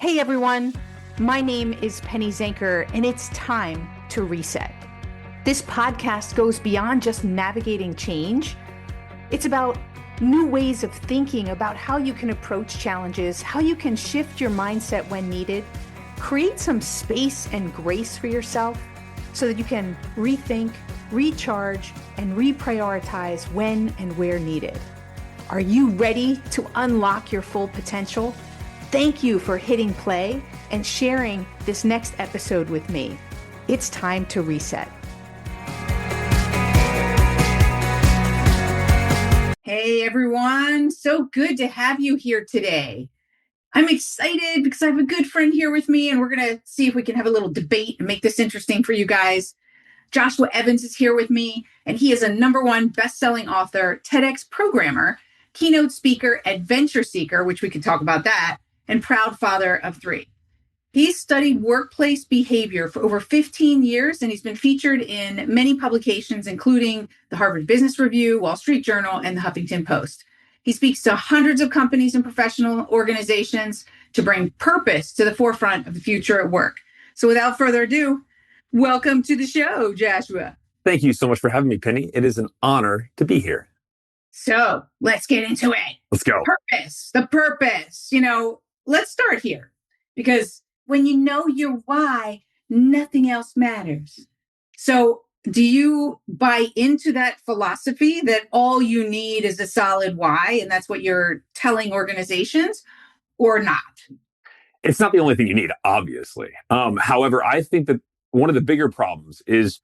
Hey everyone, my name is Penny Zanker, and it's time to reset. This podcast goes beyond just navigating change. It's about new ways of thinking about how you can approach challenges, how you can shift your mindset when needed, create some space and grace for yourself so that you can rethink, recharge, and reprioritize when and where needed. Are you ready to unlock your full potential? Thank you for hitting play and sharing this next episode with me. It's time to reset. Hey everyone, so good to have you here today. I'm excited because I have a good friend here with me, and we're going to see if we can have a little debate and make this interesting for you guys. Joshua Evans is here with me, and he is a #1 best-selling author, TEDx programmer, keynote speaker, adventure seeker, which we could talk about that, and proud father of 3. He's studied workplace behavior for over 15 years, and he's been featured in many publications, including the Harvard Business Review, Wall Street Journal, and the Huffington Post. He speaks to hundreds of companies and professional organizations to bring purpose to the forefront of the future at work. So without further ado, welcome to the show, Joshua. Thank you so much for having me, Penny. It is an honor to be here. So let's get into it. Let's go. The purpose. Let's start here, because when you know your why, nothing else matters. So do you buy into that philosophy that all you need is a solid why, and that's what you're telling organizations, or not? It's not the only thing you need, obviously. However, I think that one of the bigger problems is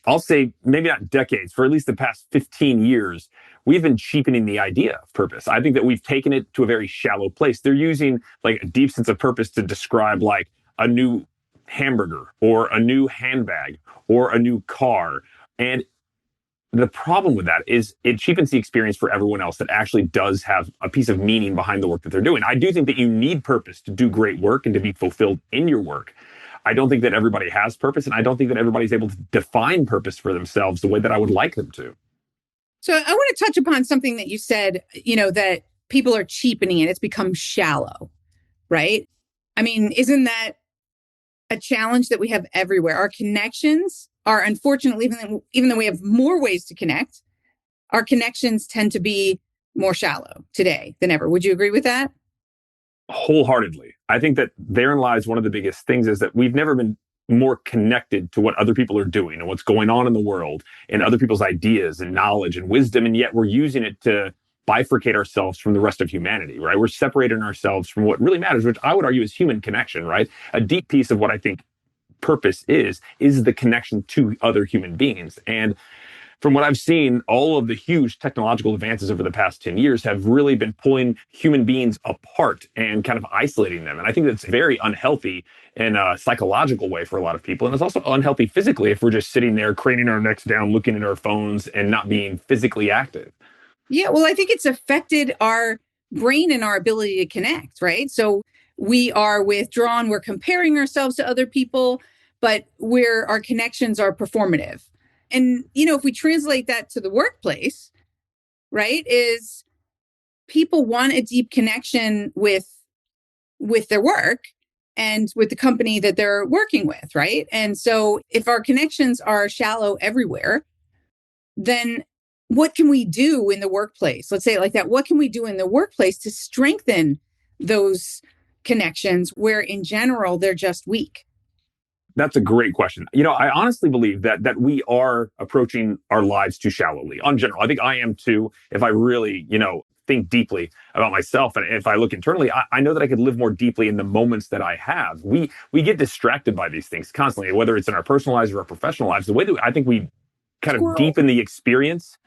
I'll say maybe not decades, for at least the past 15 years, we've been cheapening the idea of purpose. I think that we've taken it to a very shallow place. They're using like a deep sense of purpose to describe like a new hamburger or a new handbag or a new car. And the problem with that is it cheapens the experience for everyone else that actually does have a piece of meaning behind the work that they're doing. I do think that you need purpose to do great work and to be fulfilled in your work. I don't think that everybody has purpose, and I don't think that everybody's able to define purpose for themselves the way that I would like them to. So I want to touch upon something that you said, that people are cheapening it. It's become shallow, right? I mean, isn't that a challenge that we have everywhere? Our connections are, unfortunately, even though we have more ways to connect, our connections tend to be more shallow today than ever. Would you agree with that? Wholeheartedly. I think that therein lies one of the biggest things is that we've never been more connected to what other people are doing and what's going on in the world and other people's ideas and knowledge and wisdom. And yet we're using it to bifurcate ourselves from the rest of humanity, right? We're separating ourselves from what really matters, which I would argue is human connection, right? A deep piece of what I think purpose is the connection to other human beings. And from what I've seen, all of the huge technological advances over the past 10 years have really been pulling human beings apart and kind of isolating them. And I think that's very unhealthy in a psychological way for a lot of people. And it's also unhealthy physically if we're just sitting there craning our necks down, looking at our phones and not being physically active. Yeah, well, I think it's affected our brain and our ability to connect, right? So we are withdrawn, we're comparing ourselves to other people, but our connections are performative. And, if we translate that to the workplace, right, is people want a deep connection with their work and with the company that they're working with, right? And so if our connections are shallow everywhere, then what can we do in the workplace? Let's say it like that. What can we do in the workplace to strengthen those connections where in general they're just weak? That's a great question. I honestly believe that we are approaching our lives too shallowly in general. I think I am too. If I really, think deeply about myself and if I look internally, I know that I could live more deeply in the moments that I have. We get distracted by these things constantly, whether it's in our personal lives or our professional lives. The way that I think we kind of deepen the experience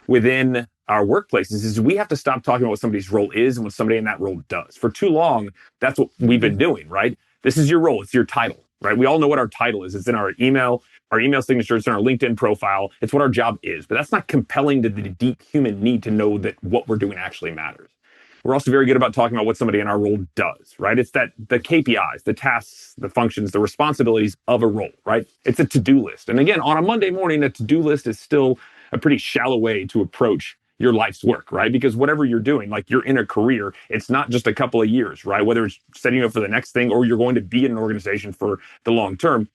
within our workplaces is we have to stop talking about what somebody's role is and what somebody in that role does. For too long, that's what we've been doing, right? This is your role. It's your title. Right? We all know what our title is. It's in our email signature, it's in our LinkedIn profile. It's what our job is. But that's not compelling to the deep human need to know that what we're doing actually matters. We're also very good about talking about what somebody in our role does, right? It's the KPIs, the tasks, the functions, the responsibilities of a role, right? It's a to-do list. And again, on a Monday morning, a to-do list is still a pretty shallow way to approach your life's work, right? Because whatever you're doing, like you're in a career, it's not just a couple of years, right? Whether it's setting you up for the next thing or you're going to be in an organization for the long term,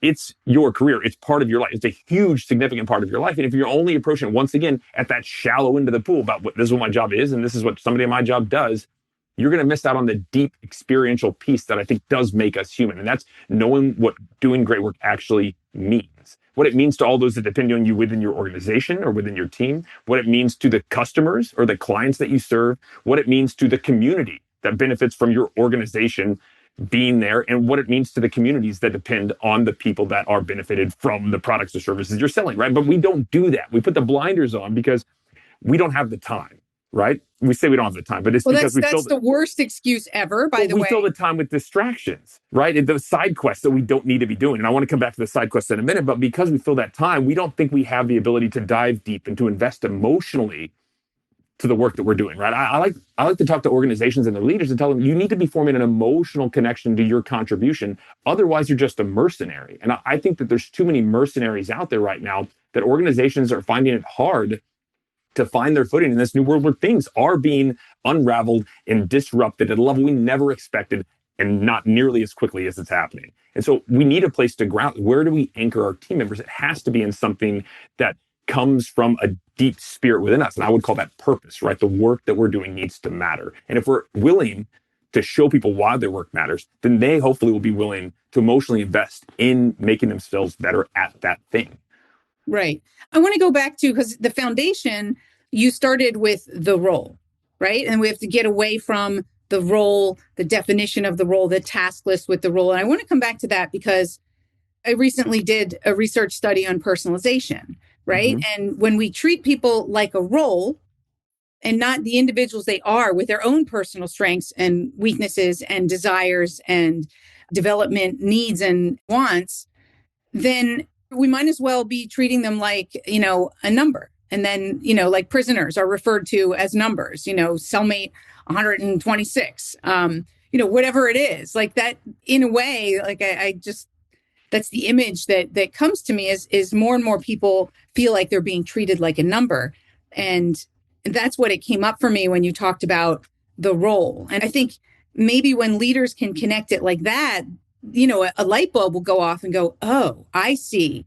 it's your career. It's part of your life. It's a huge, significant part of your life. And if you're only approaching it once again at that shallow end of the pool about what this is what my job is and this is what somebody in my job does, you're going to miss out on the deep experiential piece that I think does make us human. And that's knowing what doing great work actually means, what it means to all those that depend on you within your organization or within your team, what it means to the customers or the clients that you serve, what it means to the community that benefits from your organization being there, and what it means to the communities that depend on the people that are benefited from the products or services you're selling, right? But we don't do that. We put the blinders on because we don't have the time, right? We say we don't have the time, but it's because that's the worst excuse ever, by the way. We fill the time with distractions, right? And those side quests that we don't need to be doing. And I want to come back to the side quests in a minute, but because we fill that time, we don't think we have the ability to dive deep and to invest emotionally to the work that we're doing, right? I like to talk to organizations and their leaders and tell them you need to be forming an emotional connection to your contribution. Otherwise, you're just a mercenary. And I think that there's too many mercenaries out there right now that organizations are finding it hard to find their footing in this new world where things are being unraveled and disrupted at a level we never expected and not nearly as quickly as it's happening. And so we need a place to ground. Where do we anchor our team members? It has to be in something that comes from a deep spirit within us. And I would call that purpose, right? The work that we're doing needs to matter. And if we're willing to show people why their work matters, then they hopefully will be willing to emotionally invest in making themselves better at that thing. Right. I want to go back to, because the foundation, you started with the role, right? And we have to get away from the role, the definition of the role, the task list with the role. And I want to come back to that because I recently did a research study on personalization, right? Mm-hmm. And when we treat people like a role and not the individuals they are with their own personal strengths and weaknesses and desires and development needs and wants, then we might as well be treating them like, a number. And then, like prisoners are referred to as numbers, cellmate 126, whatever it is, like that. In a way, like I just, that's the image that comes to me is more and more people feel like they're being treated like a number. And that's what it came up for me when you talked about the role. And I think maybe when leaders can connect it like that, a light bulb will go off and go, oh, I see.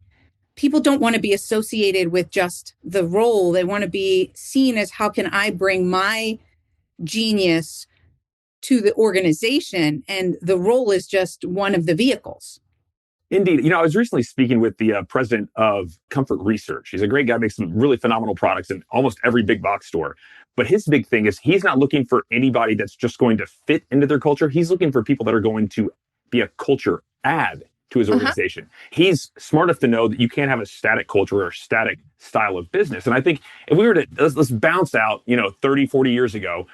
People don't want to be associated with just the role. They want to be seen as, how can I bring my genius to the organization? And the role is just one of the vehicles. Indeed. I was recently speaking with the president of Comfort Research. He's a great guy, makes some really phenomenal products in almost every big box store. But his big thing is he's not looking for anybody that's just going to fit into their culture. He's looking for people that are going to be a culture add to his organization. He's smart enough to know that you can't have a static culture or a static style of business. And I think if we were to, let's bounce out, 30, 40 years ago,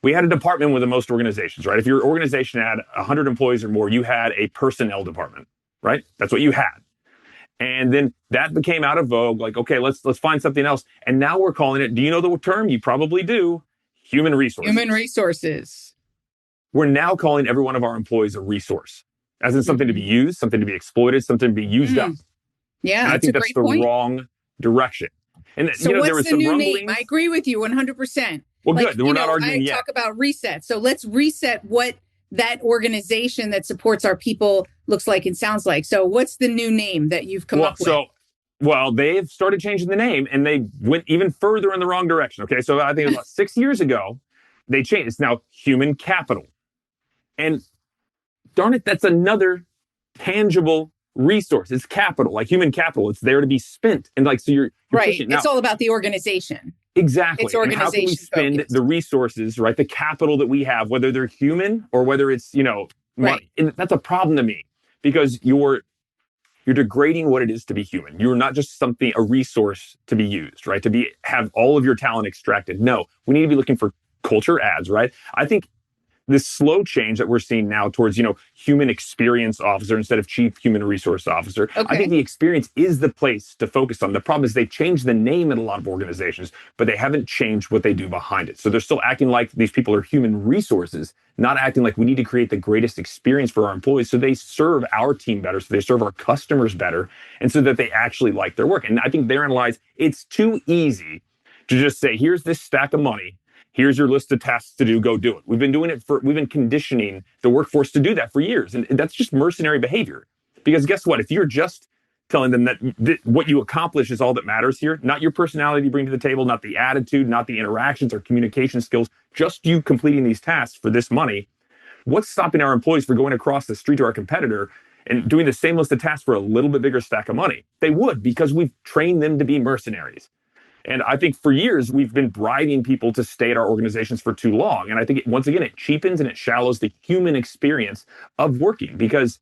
we had a department with most organizations, right? If your organization had 100 employees or more, you had a personnel department. Right? That's what you had. And then that became out of vogue. Like, okay, let's find something else. And now we're calling it, do you know the term? You probably do. Human resources. Human resources. We're now calling every one of our employees a resource, as in something to be used, something to be exploited, something to be used up. Yeah, and I think that's the wrong direction. And so there was the some new rumblings. name? I agree with you 100%. Well, good. Then we're not arguing yet. I talk about reset. So let's reset what that organization that supports our people looks like and sounds like. So what's the new name that you've come up with? Well, they've started changing the name and they went even further in the wrong direction. Okay. So I think it was about 6 years ago, they changed. It's now human capital. And darn it, that's another tangible resource. It's capital, like human capital. It's there to be spent. And like, so you're right. It's all about the organization. Exactly. It's organization. And how can we spend focused. the resources, right? The capital that we have, whether they're human or whether it's, money. Right. And that's a problem to me because you're degrading what it is to be human. You're not just a resource to be used, right? Have all of your talent extracted. No, we need to be looking for culture adds, right? I think this slow change that we're seeing now towards, human experience officer instead of chief human resource officer. Okay. I think the experience is the place to focus on. The problem is they changed the name in a lot of organizations, but they haven't changed what they do behind it. So they're still acting like these people are human resources, not acting like we need to create the greatest experience for our employees so they serve our team better, so they serve our customers better, and so that they actually like their work. And I think therein lies, it's too easy to just say, here's this stack of money. Here's your list of tasks to do. Go do it. We've been conditioning the workforce to do that for years. And that's just mercenary behavior. Because guess what? If you're just telling them that what you accomplish is all that matters here, not your personality you bring to the table, not the attitude, not the interactions or communication skills, just you completing these tasks for this money, what's stopping our employees from going across the street to our competitor and doing the same list of tasks for a little bit bigger stack of money? They would, because we've trained them to be mercenaries. And I think for years, we've been bribing people to stay at our organizations for too long. And I think, once again, it cheapens and it shallows the human experience of working. Because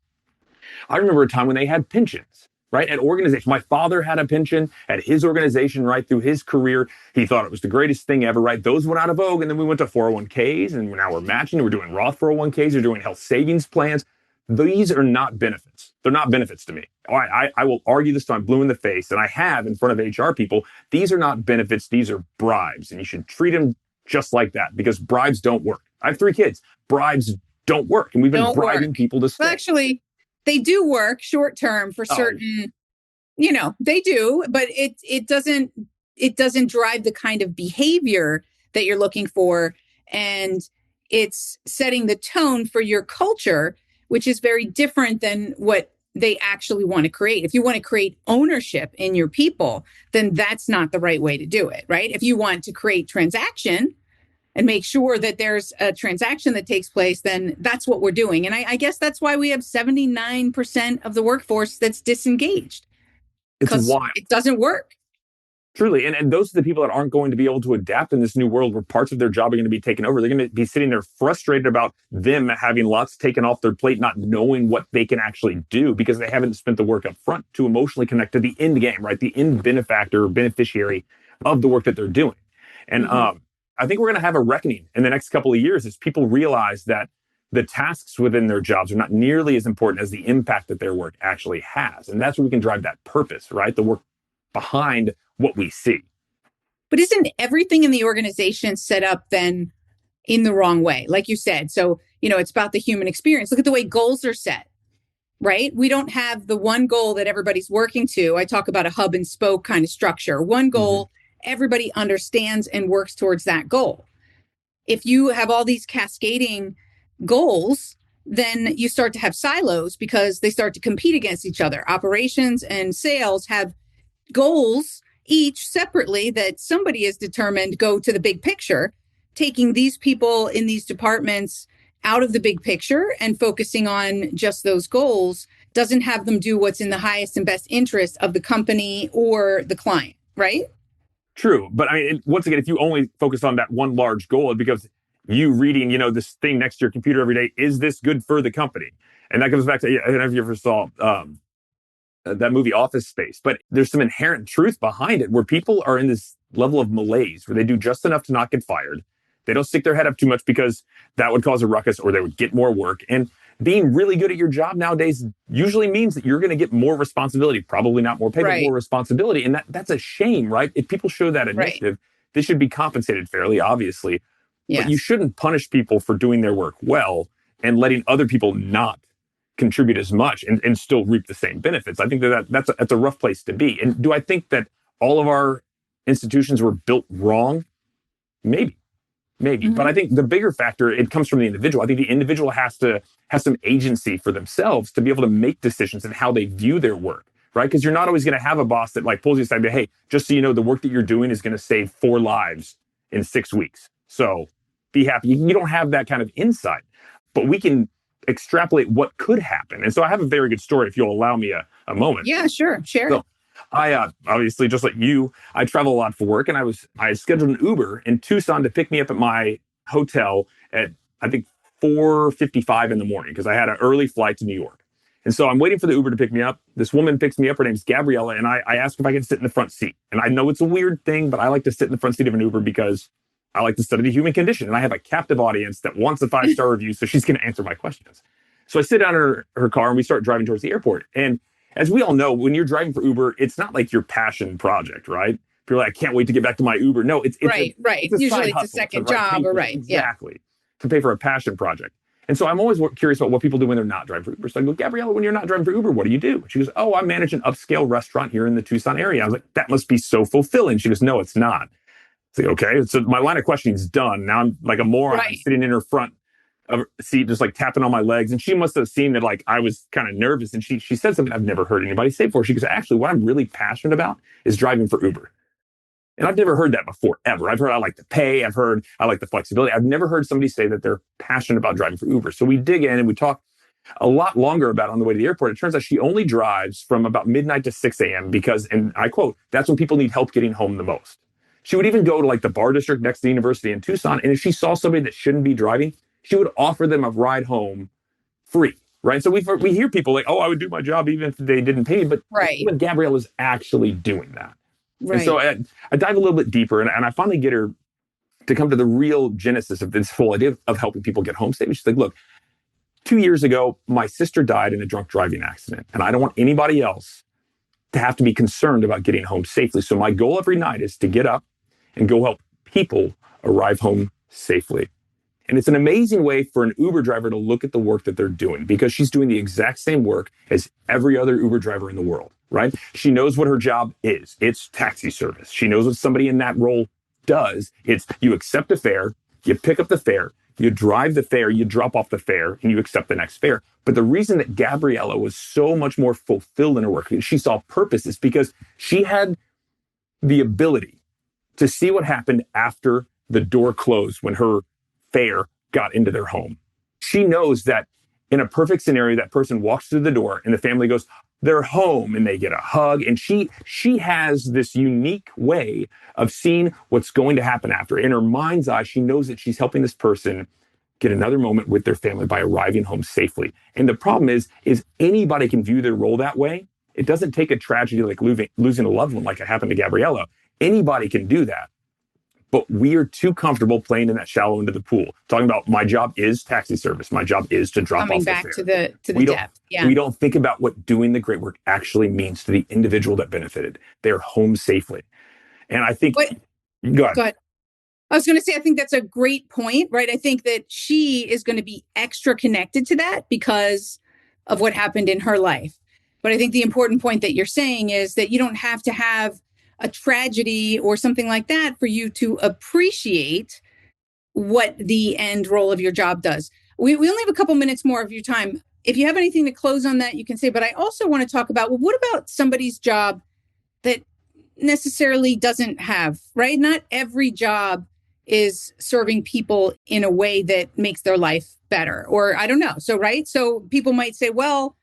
I remember a time when they had pensions, right? At organizations. My father had a pension at his organization right through his career. He thought it was the greatest thing ever, right? Those went out of vogue. And then we went to 401ks, and now we're matching. We're doing Roth 401ks. We're doing health savings plans. These are not benefits. They're not benefits to me. I will argue this till I'm blue in the face, and I have in front of HR people. These are not benefits. These are bribes, and you should treat them just like that, because bribes don't work. I have 3 kids. Bribes don't work, and we've been bribing people to stay. Well, actually, they do work short term for certain. They do, but it doesn't drive the kind of behavior that you're looking for, and it's setting the tone for your culture, which is very different than what they actually want to create. If you want to create ownership in your people, then that's not the right way to do it, right? If you want to create transaction and make sure that there's a transaction that takes place, then that's what we're doing. And I guess that's why we have 79% of the workforce that's disengaged. It's wild. It doesn't work. Truly. And those are the people that aren't going to be able to adapt in this new world where parts of their job are going to be taken over. They're going to be sitting there frustrated about them having lots taken off their plate, not knowing what they can actually do because they haven't spent the work up front to emotionally connect to the end game, right? The end benefactor or beneficiary of the work that they're doing. And I think we're going to have a reckoning in the next couple of years as people realize that the tasks within their jobs are not nearly as important as the impact that their work actually has. And that's where we can drive that purpose, right? The work behind what we see. But isn't everything in the organization set up then in the wrong way? Like you said, so, it's about the human experience. Look at the way goals are set, right? We don't have the one goal that everybody's working to. I talk about a hub and spoke kind of structure. One goal, everybody understands and works towards that goal. If you have all these cascading goals, then you start to have silos because they start to compete against each other. Operations and sales have goals each separately that somebody has determined go to the big picture. Taking these people in these departments out of the big picture and focusing on just those goals doesn't have them do what's in the highest and best interest of the company or the client, right? True. But I mean, once again, if you only focus on that one large goal, it becomes you reading, this thing next to your computer every day. Is this good for the company? And that comes back to, I don't know if you ever saw that movie Office Space, but there's some inherent truth behind it where people are in this level of malaise where they do just enough to not get fired. They don't stick their head up too much because that would cause a ruckus or they would get more work. And being really good at your job nowadays usually means that you're going to get more responsibility, probably not more pay, but more responsibility. And that's a shame, right? If people show that initiative, they should be compensated fairly, obviously. Yes. But you shouldn't punish people for doing their work well and letting other people not contribute as much and still reap the same benefits. I think that's a rough place to be. And do I think that all of our institutions were built wrong? Maybe. But I think the bigger factor, it comes from the individual. I think the individual has to have some agency for themselves to be able to make decisions in how they view their work, right? Because you're not always going to have a boss that pulls you aside and say, hey, just so you know, the work that you're doing is going to save 4 lives in 6 weeks. So be happy. You don't have that kind of insight, but we can extrapolate what could happen. And so I have a very good story, if you'll allow me a moment. Yeah, sure. Share it. I obviously, just like you, I travel a lot for work, and I scheduled an Uber in Tucson to pick me up at my hotel at, I think, 4:55 in the morning because I had an early flight to New York. And so I'm waiting for the Uber to pick me up. This woman picks me up. Her name's Gabriella, and I asked if I can sit in the front seat. And I know it's a weird thing, but I like to sit in the front seat of an Uber because I like to study the human condition. And I have a captive audience that wants a 5-star review, so she's going to answer my questions. So I sit down in her car, and we start driving towards the airport. And as we all know, when you're driving for Uber, it's not like your passion project, right? You're like, I can't wait to get back to my Uber. No, it's right. It's usually it's a second job, or exactly, to pay for a passion project. And so I'm always curious about what people do when they're not driving for Uber. So I go, Gabriella, when you're not driving for Uber, what do you do? She goes, oh, I manage an upscale restaurant here in the Tucson area. I was like, that must be so fulfilling. She goes, no, it's not. It's like, okay, so my line of questioning is done. Now I'm like a moron. I'm Right. sitting in her front of her seat, just like tapping on my legs. And she must have seen that like I was kind of nervous. And she said something I've never heard anybody say before. She goes, actually, what I'm really passionate about is driving for Uber. And I've never heard that before, ever. I've heard I like the pay. I've heard I like the flexibility. I've never heard somebody say that they're passionate about driving for Uber. So we dig in and we talk a lot longer about it on the way to the airport. It turns out she only drives from about midnight to 6 a.m. because, and I quote, that's when people need help getting home the most. She would even go to like the bar district next to the university in Tucson. And if she saw somebody that shouldn't be driving, she would offer them a ride home free. Right. So we hear people like, oh, I would do my job even if they didn't pay me. But Right. when Gabrielle was actually doing that. And so Right. I dive a little bit deeper and I finally get her to come to the real genesis of this whole idea of helping people get home safe. She's like, look, 2 years ago, my sister died in a drunk driving accident, and I don't want anybody else to have to be concerned about getting home safely. So my goal every night is to get up and go help people arrive home safely. And it's an amazing way for an Uber driver to look at the work that they're doing because she's doing the exact same work as every other Uber driver in the world, right? She knows what her job is. It's taxi service. She knows what somebody in that role does. It's you accept a fare, you pick up the fare, you drive the fare, you drop off the fare, and you accept the next fare. But the reason that Gabriella was so much more fulfilled in her work, she saw purpose, is because she had the ability to see what happened after the door closed when her fare got into their home. She knows that in a perfect scenario, that person walks through the door and the family goes, they're home, and they get a hug. And she has this unique way of seeing what's going to happen after. In her mind's eye, she knows that she's helping this person get another moment with their family by arriving home safely. And the problem is anybody can view their role that way. It doesn't take a tragedy like losing a loved one like it happened to Gabriella. Anybody can do that. But we are too comfortable playing in that shallow end of the pool. Talking about my job is taxi service. My job is to drop Coming off the back fare. to the We depth. Yeah. we don't think about what doing the great work actually means to the individual that benefited. They're home safely. And I think, But go ahead. go ahead. I was going to say, I think that's a great point, right? I think that she is going to be extra connected to that because of what happened in her life. But I think the important point that you're saying is that you don't have to have a tragedy or something like that for you to appreciate what the end role of your job does. We only have a couple minutes more of your time. If you have anything to close on that, you can say, but I also want to talk about, well, what about somebody's job that necessarily doesn't have, right? Not every job is serving people in a way that makes their life better, or I don't know. So, right. So people might say, well,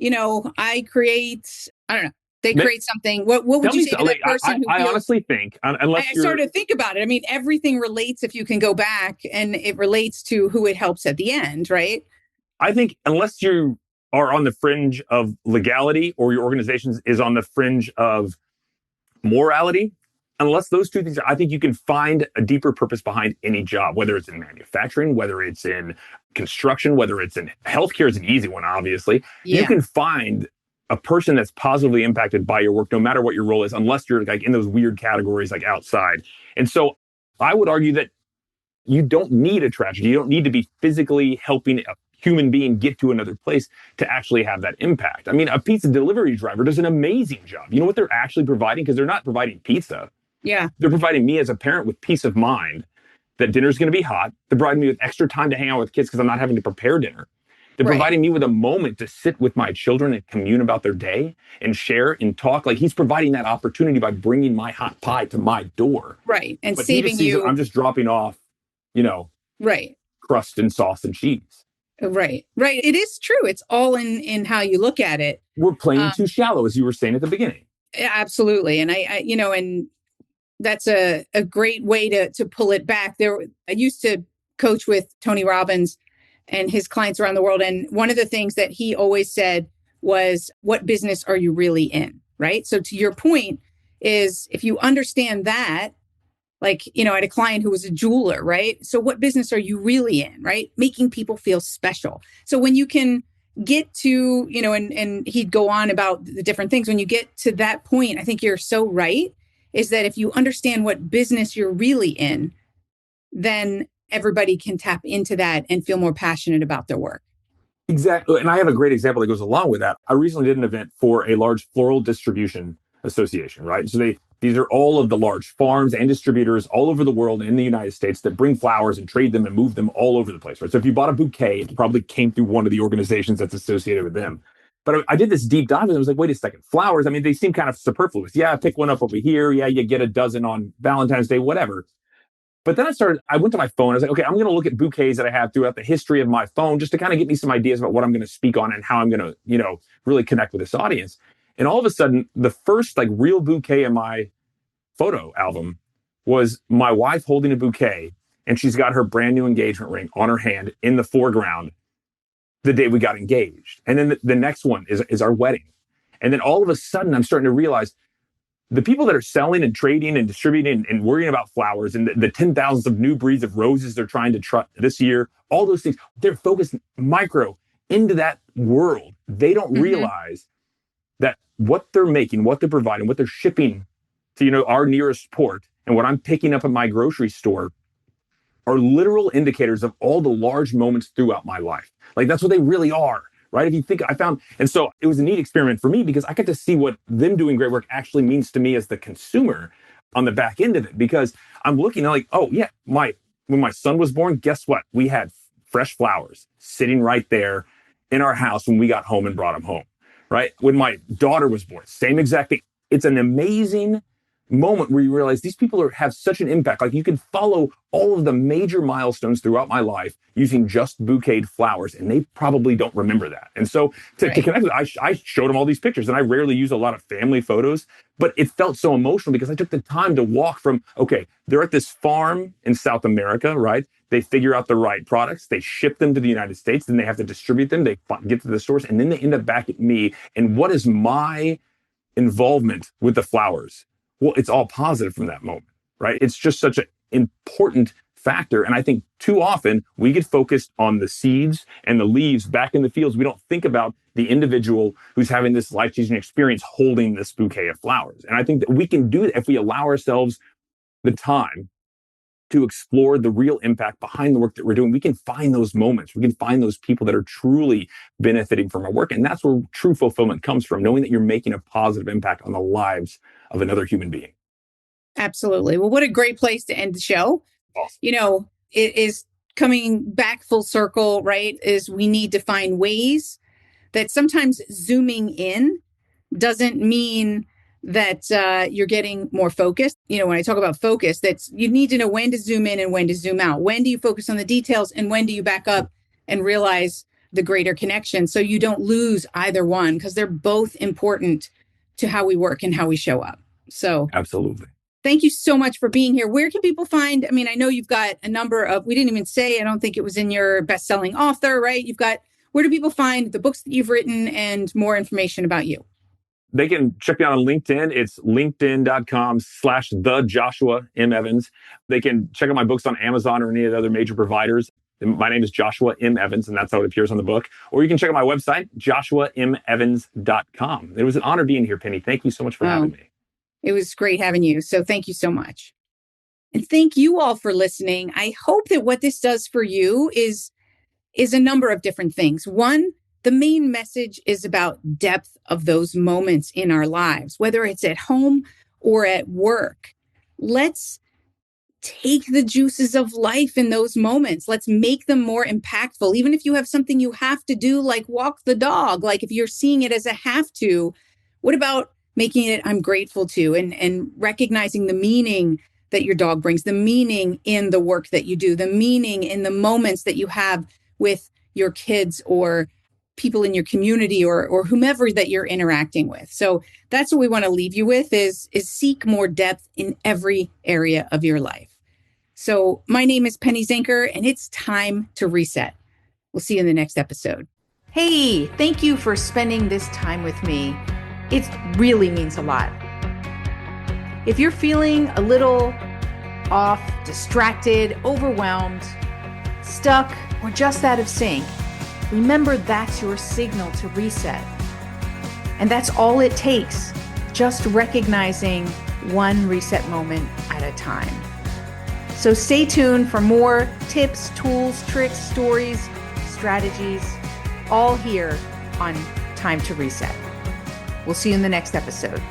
I don't know, they create something. What would Tell you me say to something. that person who I feels, honestly think, I unless you're, started to think about it. I mean, everything relates if you can go back and it relates to who it helps at the end, right? I think unless you are on the fringe of legality or your organization is on the fringe of morality, unless those two things, I think you can find a deeper purpose behind any job, whether it's in manufacturing, whether it's in construction, whether it's in healthcare is an easy one, obviously. You Yeah. can find a person that's positively impacted by your work, no matter what your role is, unless you're like in those weird categories like outside. And so I would argue that you don't need a tragedy. You don't need to be physically helping a human being get to another place to actually have that impact. I mean, a pizza delivery driver does an amazing job. You know what they're actually providing? Because they're not providing pizza. Yeah. They're providing me as a parent with peace of mind that dinner's going to be hot. They're providing me with extra time to hang out with kids because I'm not having to prepare dinner. They're Right. providing me with a moment to sit with my children and commune about their day and share and talk. Like he's providing that opportunity by bringing my hot pie to my door. Right. And But he just saving sees you. I'm just dropping off, Right. crust and sauce and cheese. Right. Right. It is true. It's all in how you look at it. We're playing too shallow, as you were saying at the beginning. Absolutely. And I and that's a great way to pull it back. I used to coach with Tony Robbins and his clients around the world. And one of the things that he always said was, what business are you really in? Right. So to your point is, if you understand that, like, I had a client who was a jeweler, right? So what business are you really in, right? Making people feel special. So when you can get to, and he'd go on about the different things, when you get to that point, I think you're so right, is that if you understand what business you're really in, then everybody can tap into that and feel more passionate about their work. Exactly. And I have a great example that goes along with that. I recently did an event for a large floral distribution association, right? So These are all of the large farms and distributors all over the world in the United States that bring flowers and trade them and move them all over the place. Right? So if you bought a bouquet, it probably came through one of the organizations that's associated with them. But I did this deep dive and I was like, wait a second, flowers, I mean, they seem kind of superfluous. Yeah, pick one up over here. Yeah, you get a dozen on Valentine's Day, whatever. But then I went to my phone. I was like, okay, I'm going to look at bouquets that I have throughout the history of my phone just to kind of get me some ideas about what I'm going to speak on and how I'm going to, really connect with this audience. And all of a sudden, the first like real bouquet in my photo album was my wife holding a bouquet, and she's got her brand new engagement ring on her hand in the foreground the day we got engaged. And then the next one is our wedding. And then all of a sudden, I'm starting to realize the people that are selling and trading and distributing and worrying about flowers and the 10,000s of new breeds of roses they're trying to try this year, all those things, they're focused micro into that world. They don't realize that what they're making, what they're providing, what they're shipping to, our nearest port and what I'm picking up at my grocery store are literal indicators of all the large moments throughout my life. Like that's what they really are. Right? If you think and so it was a neat experiment for me because I got to see what them doing great work actually means to me as the consumer on the back end of it. Because I'm looking like, oh yeah, when my son was born, guess what? We had fresh flowers sitting right there in our house when we got home and brought him home. Right? When my daughter was born, same exact thing. It's an amazing moment where you realize these people have such an impact. Like you can follow all of the major milestones throughout my life using just bouqueted flowers, and they probably don't remember that. And so to connect with it, I showed them all these pictures, and I rarely use a lot of family photos, but it felt so emotional because I took the time to walk from, okay, they're at this farm in South America, right? They figure out the right products, they ship them to the United States, then they have to distribute them, they get to the stores, and then they end up back at me. And what is my involvement with the flowers? Well, it's all positive from that moment, right? It's just such an important factor. And I think too often we get focused on the seeds and the leaves back in the fields. We don't think about the individual who's having this life-changing experience holding this bouquet of flowers. And I think that we can do that if we allow ourselves the time to explore the real impact behind the work that we're doing. We can find those moments. We can find those people that are truly benefiting from our work. And that's where true fulfillment comes from, knowing that you're making a positive impact on the lives of another human being. Absolutely. Well, what a great place to end the show. Awesome. It is coming back full circle, right? Is we need to find ways that sometimes zooming in doesn't mean that you're getting more focused. When I talk about focus, that's you need to know when to zoom in and when to zoom out. When do you focus on the details and when do you back up and realize the greater connection so you don't lose either one, because they're both important to how we work and how we show up. So absolutely. Thank you so much for being here. Where can people find, I know you've got a number of, we didn't even say, I don't think it was in your best-selling author, right? Where do people find the books that you've written and more information about you? They can check me out on LinkedIn. It's linkedin.com/the Joshua M. Evans. They can check out my books on Amazon or any of the other major providers. My name is Joshua M. Evans, and that's how it appears on the book. Or you can check out my website, joshuamevans.com. It was an honor being here, Penny. Thank you so much for having me. It was great having you. So thank you so much. And thank you all for listening. I hope that what this does for you is a number of different things. One, the main message is about depth of those moments in our lives, whether it's at home or at work. Let's take the juices of life in those moments. Let's make them more impactful. Even if you have something you have to do, like walk the dog, like if you're seeing it as a have to, what about making it I'm grateful to and recognizing the meaning that your dog brings, the meaning in the work that you do, the meaning in the moments that you have with your kids or people in your community or whomever that you're interacting with. So that's what we want to leave you with is seek more depth in every area of your life. So my name is Penny Zinker, and it's time to reset. We'll see you in the next episode. Hey, thank you for spending this time with me. It really means a lot. If you're feeling a little off, distracted, overwhelmed, stuck, or just out of sync, remember that's your signal to reset. And that's all it takes, just recognizing one reset moment at a time. So stay tuned for more tips, tools, tricks, stories, strategies, all here on Time to Reset. We'll see you in the next episode.